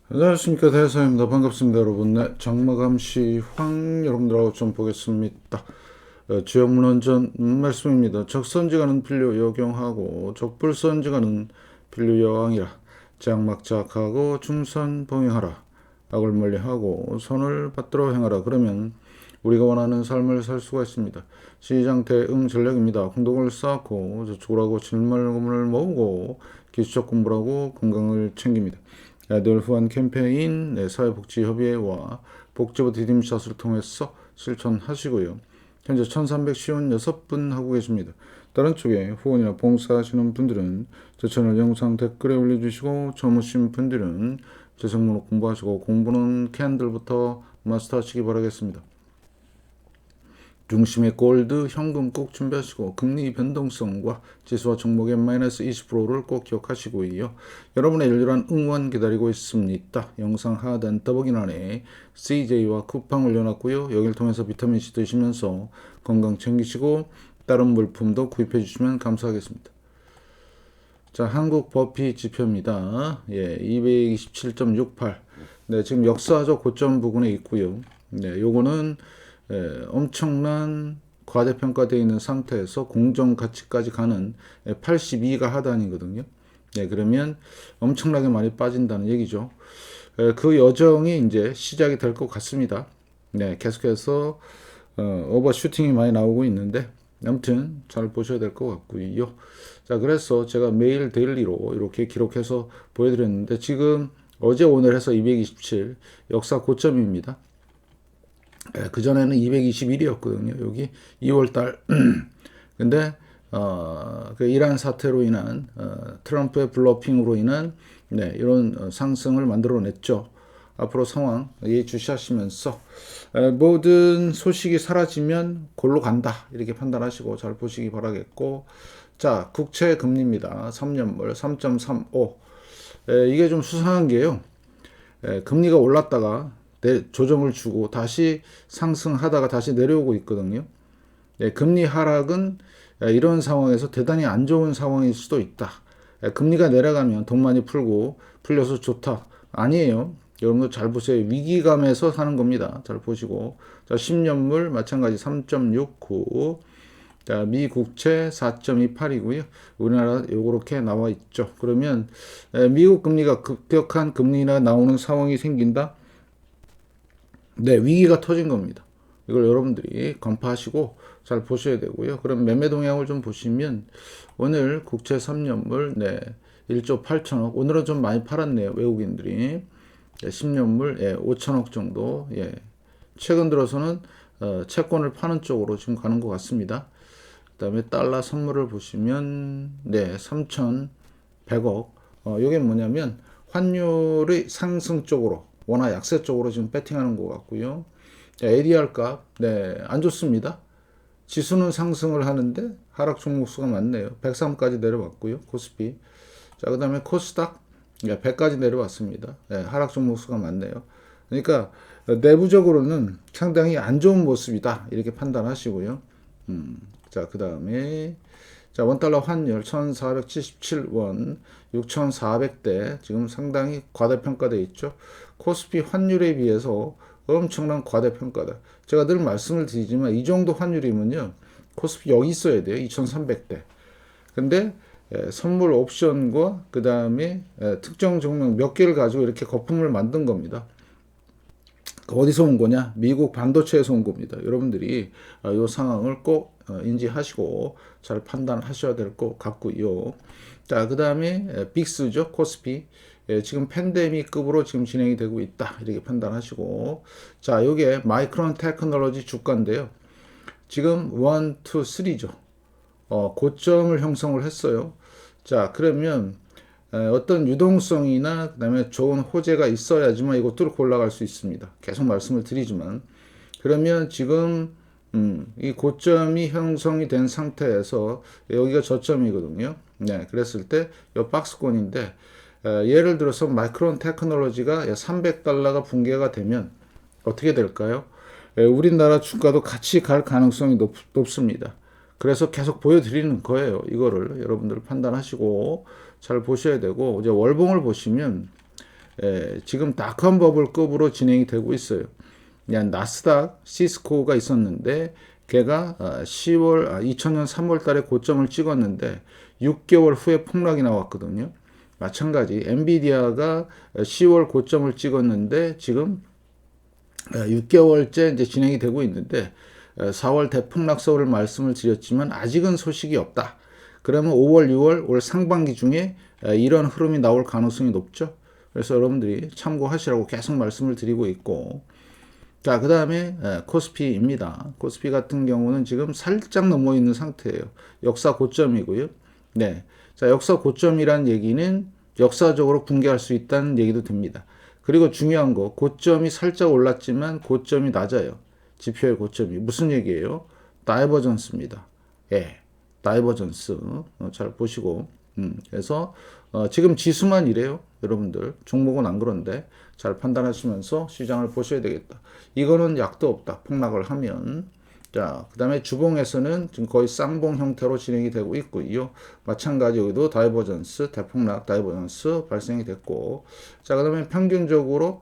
안녕하십니까, 대사입니다. 반갑습니다, 여러분. 네, 장마감시 황 여러분들하고 좀 보겠습니다. 지역문헌전 말씀입니다. 적선지가는 필류 역용하고 적불선지가는 필류 여왕이라. 장막작하고 중선 봉행하라. 악을 멀리하고 선을 받들어 행하라. 그러면 우리가 원하는 삶을 살 수가 있습니다. 시장 대응 전략입니다. 공덕을 쌓고 저축을 하고 질물금을 모으고 기술적 공부를 하고 건강을 챙깁니다. 늘 후한 캠페인 사회복지협의회와 복지부 디딤샷을 통해서 실천하시고요. 현재 1356분 하고 계십니다. 다른 쪽에 후원이나 봉사하시는 분들은 제 채널 영상 댓글에 올려주시고 처음 오신 분들은 제 성문을 공부하시고 공부는 캔들부터 마스터하시기 바라겠습니다. 중심의 골드, 현금 꼭 준비하시고 금리 변동성과 지수와 종목의 마이너스 20%를 꼭 기억하시고요. 여러분의 열렬한 응원 기다리고 있습니다. 영상 하단 더보기란에 CJ와 쿠팡 올려놨고요. 여기를 통해서 비타민C 드시면서 건강 챙기시고 다른 물품도 구입해 주시면 감사하겠습니다. 자, 한국 버피 지표입니다. 227.68. 네, 지금 역사적 고점 부근에 있고요. 네, 요거는 엄청난 과대평가되어 있는 상태에서 공정 가치까지 가는 82가 하단이거든요. 네, 그러면 엄청나게 많이 빠진다는 얘기죠. 그 여정이 이제 시작이 될 것 같습니다. 네, 계속해서 오버슈팅이 많이 나오고 있는데 아무튼 잘 보셔야 될 것 같고요. 자, 그래서 제가 매일 데일리로 이렇게 기록해서 보여드렸는데 지금 어제 오늘 해서 227 역사 고점입니다. 그전에는 221이었거든요. 여기 2월달. 근데, 그 이란 사태로 인한, 트럼프의 블러핑으로 인한, 네, 이런 상승을 만들어냈죠. 앞으로 상황 예의주시하시면서, 모든 소식이 사라지면 골로 간다. 이렇게 판단하시고 잘 보시기 바라겠고, 자, 국채 금리입니다. 3년물 3.35. 이게 좀 수상한 게요. 금리가 올랐다가 조정을 주고 다시 상승하다가 다시 내려오고 있거든요. 금리 하락은 이런 상황에서 대단히 안 좋은 상황일 수도 있다. 금리가 내려가면 돈 많이 풀려서 좋다. 아니에요. 여러분들 잘 보세요. 위기감에서 사는 겁니다. 잘 보시고. 자, 10년물 마찬가지 3.69. 자, 미국채 4.28이고요. 우리나라 요렇게 나와 있죠. 그러면 미국 금리가 급격한 금리나 나오는 상황이 생긴다. 네, 위기가 터진 겁니다. 이걸 여러분들이 간파하시고 잘 보셔야 되고요. 그럼 매매 동향을 좀 보시면 오늘 국채 3년물 1조 8천억. 오늘은 좀 많이 팔았네요. 외국인들이. 10년물 5천억 정도. 최근 들어서는 채권을 파는 쪽으로 지금 가는 것 같습니다. 그다음에 달러 선물을 보시면 3,100억. 이게 뭐냐면 환율의 상승 쪽으로 원화 약세 쪽으로 지금 배팅하는 것 같고요. ADR 값, 안 좋습니다. 지수는 상승을 하는데 하락 종목 수가 많네요. 103까지 내려왔고요. 코스피. 자, 그 다음에 코스닥 100까지 내려왔습니다. 하락 종목 수가 많네요. 그러니까 내부적으로는 상당히 안 좋은 모습이다. 이렇게 판단하시고요. 자, 그 다음에 자, 원달러 환율 1477원 6400대 지금 상당히 과대평가되어 있죠. 코스피 환율에 비해서 엄청난 과대평가다. 제가 늘 말씀을 드리지만 이 정도 환율이면요. 코스피 여기 있어야 돼요. 2300대. 근데 선물 옵션과 그 다음에 특정 종목 몇 개를 가지고 이렇게 거품을 만든 겁니다. 어디서 온 거냐? 미국 반도체에서 온 겁니다. 여러분들이 이 상황을 꼭 인지하시고 잘 판단하셔야 될 것 같고요. 자, 그 다음에 빅스죠. 코스피. 지금 팬데믹급으로 지금 진행이 되고 있다. 이렇게 판단하시고. 자, 요게 마이크론 테크놀로지 주가인데요. 지금 1, 2, 3죠. 고점을 형성을 했어요. 자, 그러면 어떤 유동성이나 그다음에 좋은 호재가 있어야지만 이거 뚫고 올라갈 수 있습니다. 계속 말씀을 드리지만 그러면 지금 이 고점이 형성이 된 상태에서 여기가 저점이거든요. 네, 그랬을 때 이 박스권인데 예를 들어서 마이크론 테크놀로지가 300달러가 붕괴가 되면 어떻게 될까요? 우리나라 주가도 같이 갈 가능성이 높습니다. 그래서 계속 보여드리는 거예요. 이거를 여러분들 판단하시고 잘 보셔야 되고 이제 월봉을 보시면 지금 닷컴 버블급으로 진행이 되고 있어요. 그냥 나스닥 시스코가 있었는데 걔가 2000년 3월 달에 고점을 찍었는데 6개월 후에 폭락이 나왔거든요. 마찬가지 엔비디아가 10월 고점을 찍었는데 지금 6개월째 이제 진행이 되고 있는데 4월 대폭락서를 말씀을 드렸지만 아직은 소식이 없다. 그러면 5월, 6월 올 상반기 중에 이런 흐름이 나올 가능성이 높죠. 그래서 여러분들이 참고하시라고 계속 말씀을 드리고 있고, 자, 그 다음에 코스피입니다. 코스피 같은 경우는 지금 살짝 넘어 있는 상태예요. 역사 고점이고요. 네, 자, 역사 고점이란 얘기는 역사적으로 붕괴할 수 있다는 얘기도 됩니다. 그리고 중요한 거, 고점이 살짝 올랐지만 고점이 낮아요. 지표의 고점이. 무슨 얘기예요? 다이버전스입니다. 예, 다이버전스. 잘 보시고. 그래서 지금 지수만 이래요. 여러분들. 종목은 안 그런데 잘 판단하시면서 시장을 보셔야 되겠다. 이거는 약도 없다. 폭락을 하면. 자, 그 다음에 주봉에서는 지금 거의 쌍봉 형태로 진행이 되고 있고요. 마찬가지 여기도 다이버전스, 대폭락 다이버전스 발생이 됐고. 자, 그 다음에 평균적으로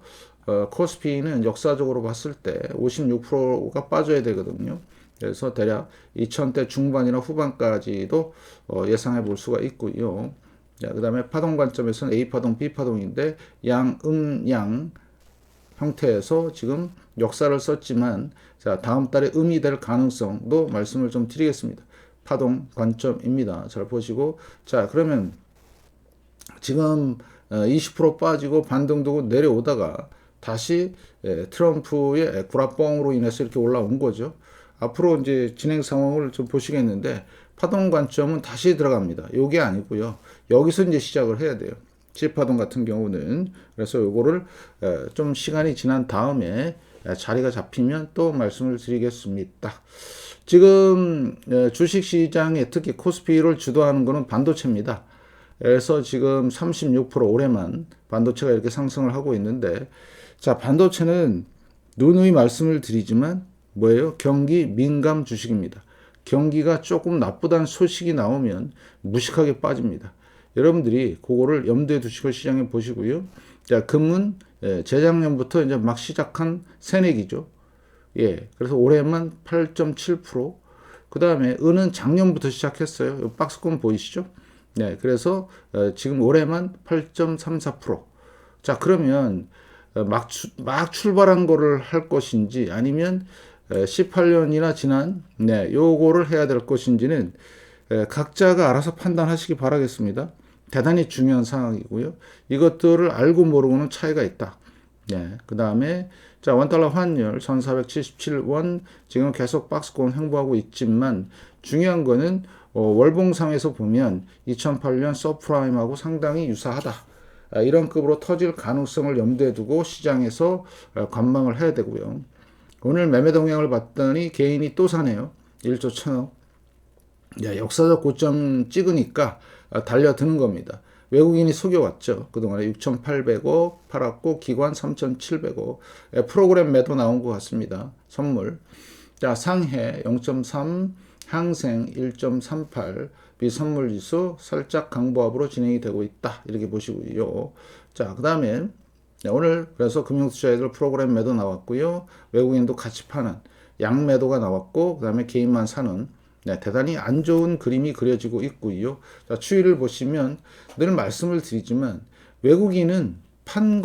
코스피는 역사적으로 봤을 때 56%가 빠져야 되거든요. 그래서 대략 2000대 중반이나 후반까지도 예상해 볼 수가 있고요. 자, 그 다음에 파동 관점에서는 A파동, B파동인데 양 형태에서 지금 역사를 썼지만 자, 다음 달에 음이 될 가능성도 말씀을 좀 드리겠습니다. 파동 관점입니다. 잘 보시고 자, 그러면 지금 20% 빠지고 반등되고 내려오다가 다시 트럼프의 구라뻥으로 인해서 이렇게 올라온 거죠. 앞으로 이제 진행 상황을 좀 보시겠는데 파동 관점은 다시 들어갑니다. 요게 아니고요. 여기서 이제 시작을 해야 돼요. 7파동 같은 경우는. 그래서 요거를 좀 시간이 지난 다음에 자리가 잡히면 또 말씀을 드리겠습니다. 지금 주식시장에 특히 코스피를 주도하는 것은 반도체입니다. 그래서 지금 36% 올해만 반도체가 이렇게 상승을 하고 있는데 자, 반도체는 누누이 말씀을 드리지만 뭐예요? 경기 민감 주식입니다. 경기가 조금 나쁘다는 소식이 나오면 무식하게 빠집니다. 여러분들이 그거를 염두에 두시고 시장에 보시고요. 자, 금은 재작년부터 이제 막 시작한 새내기죠. 예, 그래서 올해만 8.7%. 그 다음에 은은 작년부터 시작했어요. 박스권 보이시죠? 네, 그래서 지금 올해만 8.34%. 자, 그러면 막 출발한 거를 할 것인지 아니면 18년이나 지난 요거를 해야 될 것인지는 각자가 알아서 판단하시기 바라겠습니다. 대단히 중요한 상황이고요. 이것들을 알고 모르고는 차이가 있다. 네, 그 다음에 자, 원달러 환율 1477원 지금 계속 박스권 횡보하고 있지만 중요한 거는 월봉상에서 보면 2008년 서프라임하고 상당히 유사하다. 이런 급으로 터질 가능성을 염두에 두고 시장에서 관망을 해야 되고요. 오늘 매매 동향을 봤더니 개인이 또 사네요. 1조 1000억. 야, 역사적 고점 찍으니까 달려드는 겁니다. 외국인이 속여왔죠. 그동안에 6,800억 팔았고 기관 3,700억. 프로그램 매도 나온 것 같습니다. 선물. 자, 상해 0.3, 항생 1.38, 비선물지수 살짝 강보합으로 진행이 되고 있다. 이렇게 보시고요. 자, 그 다음에 오늘 그래서 금융투자애들 프로그램 매도 나왔고요. 외국인도 같이 파는 양매도가 나왔고 그 다음에 개인만 사는 대단히 안 좋은 그림이 그려지고 있고요. 자, 추이를 보시면 늘 말씀을 드리지만 외국인은 판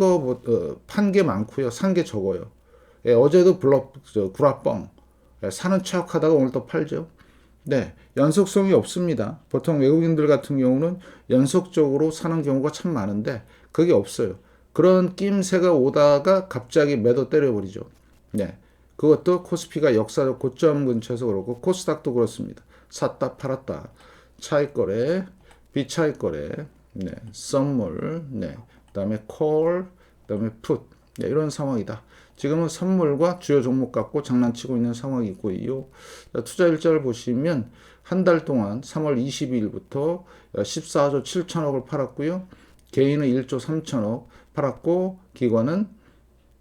게 많고요. 산 게 적어요. 예, 어제도 구라뻥 사는 척 하다가 오늘 또 팔죠. 네, 연속성이 없습니다. 보통 외국인들 같은 경우는 연속적으로 사는 경우가 참 많은데 그게 없어요. 그런 낌새가 오다가 갑자기 매도 때려버리죠. 네, 그것도 코스피가 역사적 고점 근처에서 그렇고 코스닥도 그렇습니다. 샀다 팔았다. 차익 거래, 비차익 거래, 네, 선물, 네, 그다음에 콜, 그다음에 풋, 네, 이런 상황이다. 지금은 선물과 주요 종목 갖고 장난치고 있는 상황이고요. 투자 일자를 보시면 한 달 동안 3월 22일부터 14조 7천억을 팔았고요. 개인은 1조 3천억 팔았고 기관은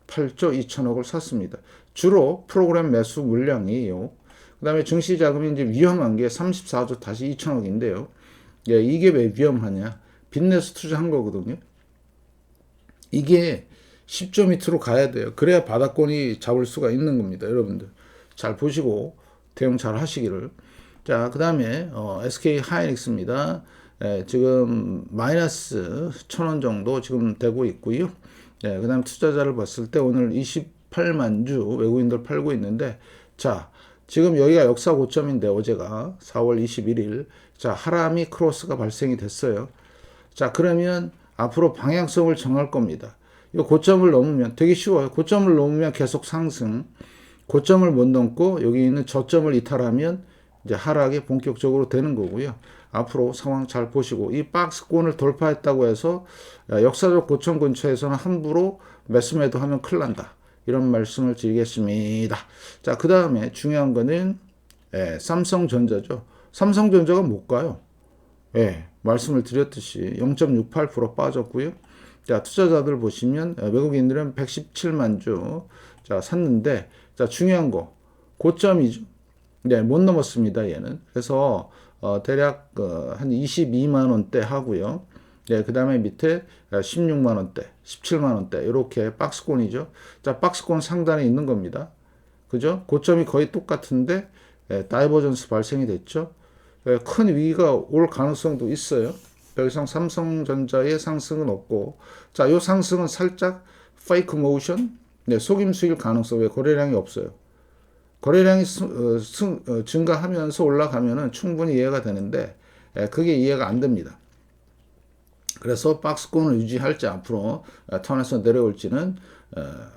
8조 2천억을 샀습니다. 주로 프로그램 매수 물량이에요. 그 다음에 증시 자금이 이제 위험한 게 34조 다시 2천억인데요. 예, 이게 왜 위험하냐? 빚내서 투자한 거거든요. 이게 10조 밑으로 가야 돼요. 그래야 바닥권이 잡을 수가 있는 겁니다. 여러분들 잘 보시고 대응 잘 하시기를. 자, 그 다음에 SK 하이닉스입니다. 지금 마이너스 1,000원 정도 지금 되고 있고요. 그 다음 투자자를 봤을 때 오늘 28만 주 외국인들 팔고 있는데, 자, 지금 여기가 역사 고점인데 어제가 4월 21일 자, 하람이 크로스가 발생이 됐어요. 자, 그러면 앞으로 방향성을 정할 겁니다. 이 고점을 넘으면 되게 쉬워요. 고점을 넘으면 계속 상승, 고점을 못 넘고 여기 있는 저점을 이탈하면 이제 하락이 본격적으로 되는 거고요. 앞으로 상황 잘 보시고, 이 박스권을 돌파했다고 해서 역사적 고점 근처에서는 함부로 매수매도 하면 큰일 난다, 이런 말씀을 드리겠습니다. 자, 그 다음에 중요한 거는 삼성전자죠. 삼성전자가 못 가요. 말씀을 드렸듯이 0.68% 빠졌고요. 자, 투자자들 보시면 외국인들은 117만 주 자, 샀는데, 자, 중요한 거 고점이죠. 못 넘었습니다, 얘는. 그래서 대략 한 22만 원대 하고요. 그 다음에 밑에 16만 원대, 17만 원대 이렇게 박스권이죠. 자, 박스권 상단에 있는 겁니다. 그죠? 고점이 거의 똑같은데 다이버전스 발생이 됐죠. 큰 위기가 올 가능성도 있어요. 더 이상 삼성전자의 상승은 없고, 자, 이 상승은 살짝 페이크 모션, 속임수일 가능성. 왜? 거래량이 없어요. 거래량이 증가하면서 올라가면은 충분히 이해가 되는데, 그게 이해가 안 됩니다. 그래서 박스권을 유지할지 앞으로 턴에서 내려올지는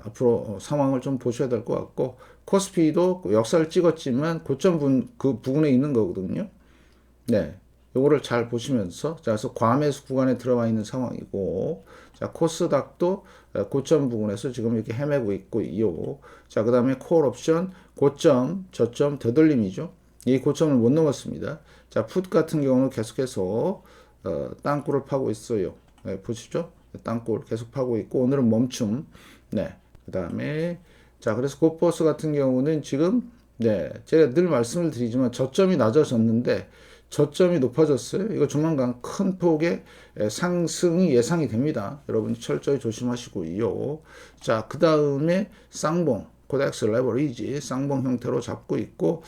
앞으로 상황을 좀 보셔야 될 것 같고, 코스피도 역사를 찍었지만 고점 그 부근에 있는 거거든요. 요거를 잘 보시면서, 자, 그래서 과매수 구간에 들어와 있는 상황이고, 자, 코스닥도 고점 부근에서 지금 이렇게 헤매고 있고요. 자, 그 다음에 콜 옵션 고점, 저점 되돌림이죠. 이 고점을 못 넘었습니다. 자, 풋 같은 경우는 계속해서 땅굴을 파고 있어요. 보시죠? 땅굴 계속 파고 있고, 오늘은 멈춤. 그 다음에 자, 그래서 고버스 같은 경우는 지금 제가 늘 말씀을 드리지만 저점이 낮아졌는데 저점이 높아졌어요. 이거 조만간 큰 폭의 상승이 예상이 됩니다. 여러분 철저히 조심하시고요. 자, 그 다음에 쌍봉, 코덱스 레버리지 쌍봉 형태로 잡고 있고,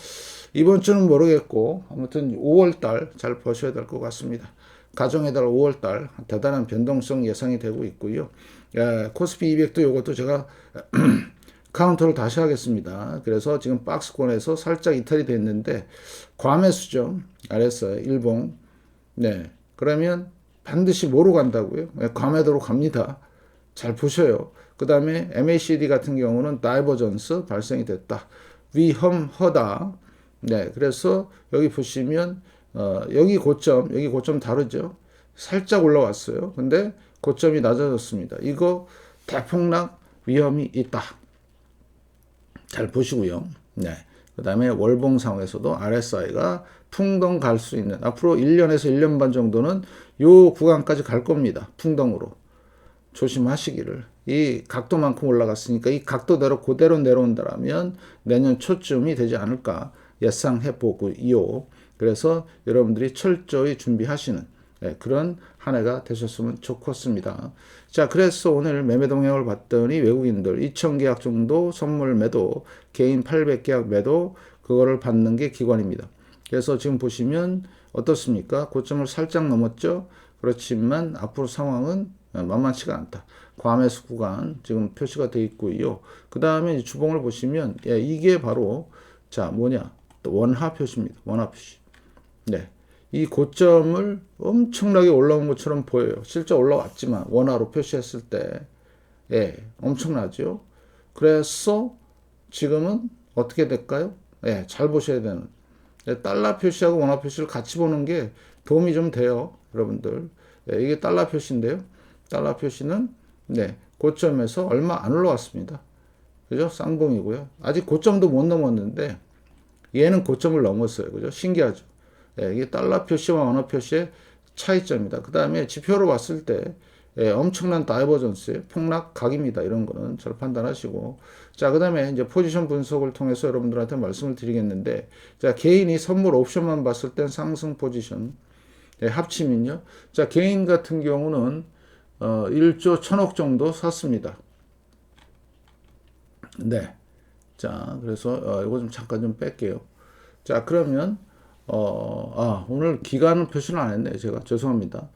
이번 주는 모르겠고 아무튼 5월달 잘 보셔야 될 것 같습니다. 가정의 달 5월달 대단한 변동성 예상이 되고 있고요. 코스피 200도 이것도 제가 카운터를 다시 하겠습니다. 그래서 지금 박스권에서 살짝 이탈이 됐는데 과매수죠. 알았어요. 일봉. 그러면 반드시 뭐로 간다고요? 과매도로 갑니다. 잘 보셔요. 그 다음에 MACD 같은 경우는 다이버전스 발생이 됐다. 위험하다. 그래서 여기 보시면 여기 고점 다르죠. 살짝 올라왔어요. 근데 고점이 낮아졌습니다. 이거 대폭락 위험이 있다. 잘 보시고요. 그 다음에 월봉 상황에서도 RSI가 풍덩 갈 수 있는, 앞으로 1년에서 1년 반 정도는 요 구간까지 갈 겁니다. 풍덩으로. 조심하시기를. 이 각도만큼 올라갔으니까 이 각도대로 그대로 내려온다라면 내년 초쯤이 되지 않을까 예상해 보고요. 그래서 여러분들이 철저히 준비하시는 그런 한 해가 되셨으면 좋겠습니다. 자, 그래서 오늘 매매 동향을 봤더니 외국인들 2,000계약 정도 선물 매도, 개인 800계약 매도, 그거를 받는 게 기관입니다. 그래서 지금 보시면 어떻습니까? 고점을 살짝 넘었죠? 그렇지만 앞으로 상황은 만만치가 않다. 과매수 구간 지금 표시가 되어 있고요. 그 다음에 주봉을 보시면 이게 바로 자, 원하 표시입니다. 원하 표시. 이 고점을 엄청나게 올라온 것처럼 보여요. 실제 올라왔지만 원화로 표시했을 때 엄청나죠. 그래서 지금은 어떻게 될까요? 잘 보셔야 되는, 달러 표시하고 원화 표시를 같이 보는 게 도움이 좀 돼요, 여러분들. 이게 달러 표시인데요. 달러 표시는 고점에서 얼마 안 올라왔습니다. 그죠? 쌍봉이고요. 아직 고점도 못 넘었는데 얘는 고점을 넘었어요. 그죠? 신기하죠? 이게 달러 표시와 원화 표시의 차이점입니다. 그 다음에 지표로 봤을 때 엄청난 다이버전스의 폭락 각입니다. 이런 거는 잘 판단하시고, 자, 그 다음에 이제 포지션 분석을 통해서 여러분들한테 말씀을 드리겠는데, 자, 개인이 선물 옵션만 봤을 땐 상승 포지션 합치면요. 자, 개인 같은 경우는 1조 1000억 정도 샀습니다. 네. 자, 그래서 이거 좀 잠깐 좀 뺄게요. 자, 그러면 오늘 기간은 표시를 안 했네요. 제가 죄송합니다.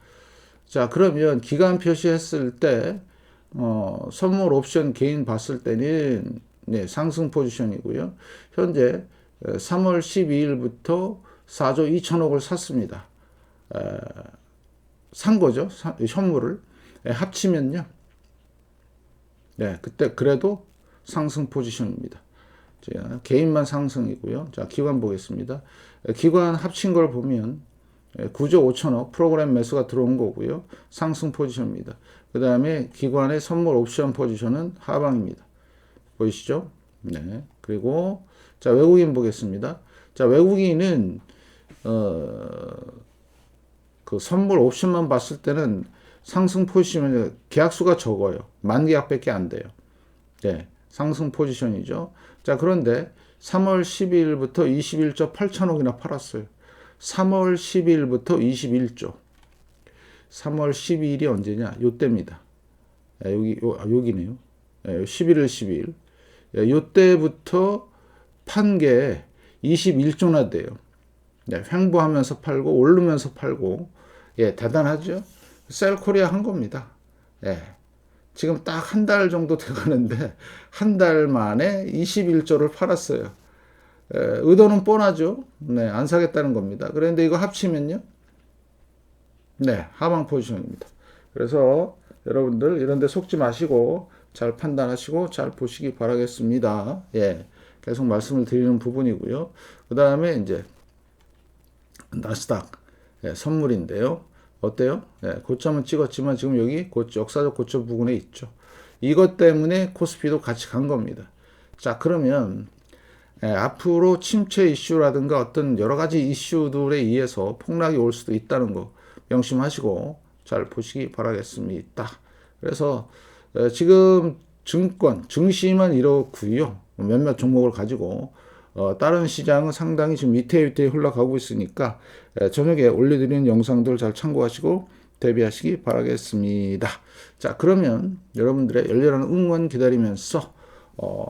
자, 그러면 기간 표시했을 때 선물 옵션 개인 봤을 때는 네, 상승 포지션이고요. 현재 3월 12일부터 4조 2천억을 샀습니다. 산 거죠. 현물을. 합치면요. 네, 그때 그래도 상승 포지션입니다. 자, 개인만 상승이고요. 자, 기관 보겠습니다. 기관 합친 걸 보면 9조 5천억 프로그램 매수가 들어온 거고요. 상승 포지션입니다. 그 다음에 기관의 선물 옵션 포지션은 하방입니다. 보이시죠? 네. 그리고 자, 외국인 보겠습니다. 자, 외국인은 그 선물 옵션만 봤을 때는 상승 포지션은 계약수가 적어요. 만 계약밖에 안 돼요. 네. 상승 포지션이죠. 자, 그런데 3월 12일부터 21조 8천억이나 팔았어요. 3월 10일부터 21조. 3월 12일이 언제냐? 요때입니다. 여기네요. 11일 12일. 요때부터 판 게 21조나 돼요. 네, 횡보하면서 팔고 오르면서 팔고. 예, 대단하죠? 셀코리아 한 겁니다. 예. 지금 딱 한 달 정도 돼가는데 한 달 만에 21조를 팔았어요. 의도는 뻔하죠. 네, 안 사겠다는 겁니다. 그런데 이거 합치면요, 네, 하방 포지션입니다. 그래서 여러분들 이런데 속지 마시고 잘 판단하시고 잘 보시기 바라겠습니다. 예, 계속 말씀을 드리는 부분이고요. 그 다음에 이제 나스닥 선물인데요. 어때요? 고점은 찍었지만 지금 여기 역사적 고점 부근에 있죠. 이것 때문에 코스피도 같이 간 겁니다. 자, 그러면 앞으로 침체 이슈라든가 어떤 여러 가지 이슈들에 의해서 폭락이 올 수도 있다는 거 명심하시고 잘 보시기 바라겠습니다. 그래서 지금 증시만 이렇고요. 몇몇 종목을 가지고 다른 시장은 상당히 지금 위태위태 흘러가고 있으니까 저녁에 올려드리는 영상들 잘 참고하시고 대비하시기 바라겠습니다. 자, 그러면 여러분들의 열렬한 응원 기다리면서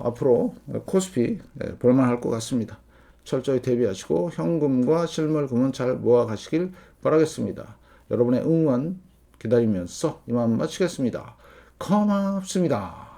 앞으로 코스피 볼만할 것 같습니다. 철저히 대비하시고 현금과 실물금은 잘 모아가시길 바라겠습니다. 여러분의 응원 기다리면서 이만 마치겠습니다. 고맙습니다.